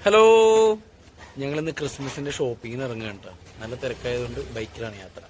Hello, ഞങ്ങളിന്ന് ക്രിസ്മസിന്റെ ഷോപ്പിങ്ങിന് ഇറങ്ങുകയാണ് കേട്ടോ. നല്ല തിരക്കായതുകൊണ്ട് ബൈക്കിലാണ് യാത്ര.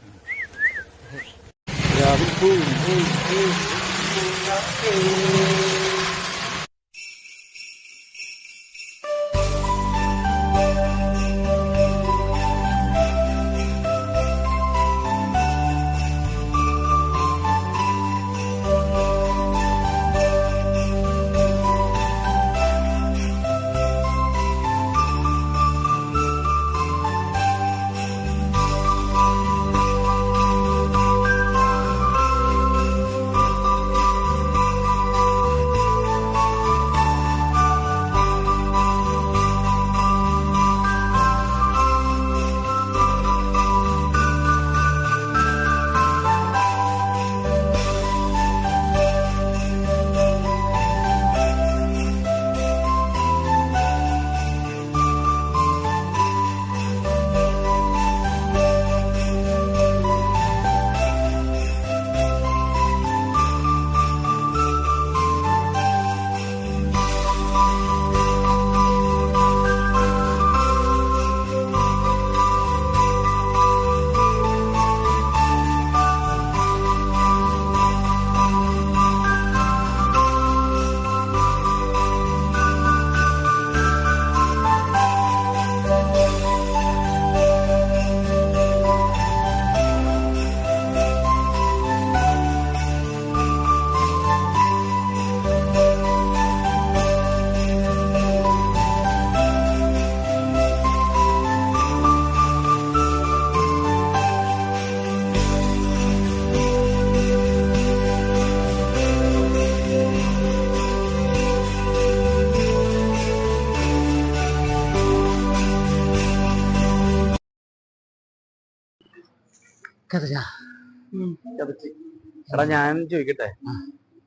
എടാ, ഞാൻ ചോദിക്കട്ടെ,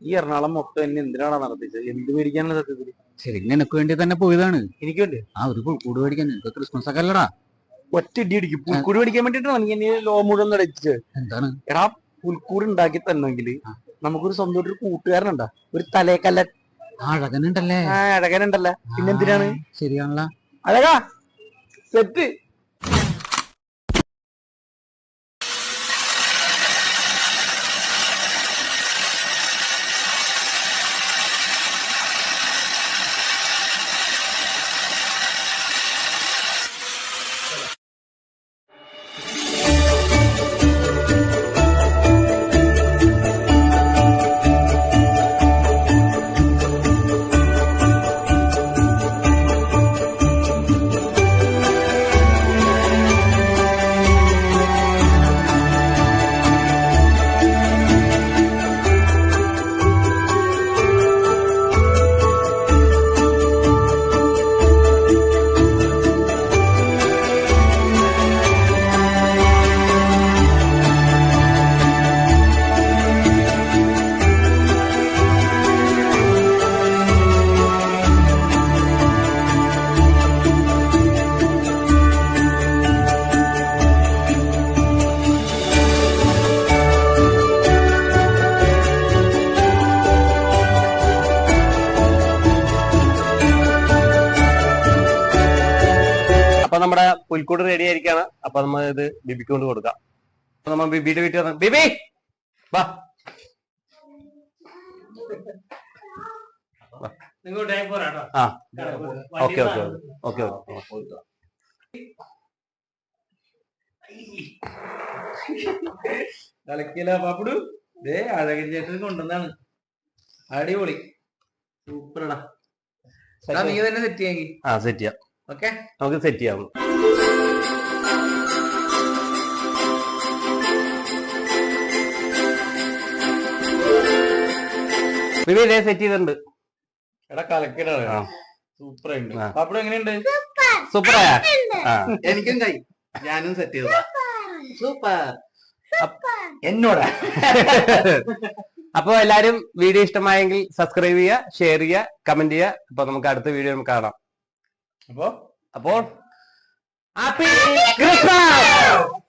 ഈ എറണാകുളം മൊത്തം എന്നെ എന്തിനാണ് നടത്തിച്ചത്? എന്ത് മേടിക്കാനുള്ള സത്യത്തില്? ശരി, നിനക്ക് വേണ്ടി തന്നെ പോയതാണ്. എനിക്ക് വേണ്ടി ഒരു പുൽക്കൂട് മേടിക്കാൻ. നിനക്ക് ക്രിസ്മസ് ഒക്കെ അല്ലടാ. ഒറ്റ ഇടി അടിക്കും. പുൽക്കൂട് മേടിക്കാൻ വേണ്ടിട്ടാണ് നീ എന്നെ ലോ മുഴുവൻ അടിച്ചത്. എന്താണ്? എടാ, പുൽക്കൂട് ഉണ്ടാക്കി തന്നെങ്കിൽ നമുക്കൊരു സ്വന്തമായിട്ട് ഒരു കൂട്ടുകാരനുണ്ടാ, ഒരു തലേക്കല്ല അഴകനുണ്ടല്ലേ? അഴകനുണ്ടല്ല, പിന്നെന്തിനാണ്? ശരിയാണല്ലോ. അഴകാ സെറ്റ്. അപ്പൊ നമ്മുടെ പുൽക്കൂട് റെഡി ആയിരിക്കാണ്. അപ്പൊ നമ്മൾ ഇത് ബിബിക്ക് കൊണ്ട് കൊടുക്കാം. അപ്പൊ നമ്മൾ ബിബിയുടെ വീട്ടിൽ വന്നു. ബിബി വാ, ആ ഓക്കെ ഓക്കെ ഓക്കെ ഓക്കെ. കളിക്കില്ല പാപ്പുടു. ദേ അഴകൻ ചേട്ടൻ കൊണ്ടുവന്നാണ്. അടിപൊളി, സൂപ്പറടാ. നീ തന്നെ സെറ്റ് ചെയ്യാമെങ്കിൽ. ആ സെറ്റ് ചെയ്യാം. ഓക്കെ, നമുക്ക് സെറ്റ് ചെയ്യാം. ബിബി ഇതേ സെറ്റ് ചെയ്തിട്ടുണ്ട്. എടാ കളിക്കലാണ്, സൂപ്പർ ഉണ്ട്. പാപ്പുടു എങ്ങനെയുണ്ട്? സൂപ്പറായ. എനിക്കും കൈ, ഞാനും സെറ്റ് ചെയ്തു. സൂപ്പർ എന്നോടാ. അപ്പൊ എല്ലാരും വീഡിയോ ഇഷ്ടമായെങ്കിൽ സബ്സ്ക്രൈബ് ചെയ്യുക, ഷെയർ ചെയ്യുക, കമന്റ് ചെയ്യുക. അപ്പൊ നമുക്ക് അടുത്ത വീഡിയോ കാണാം. അപ്പോൾ ഹാപ്പി ക്രിസ്മസ്.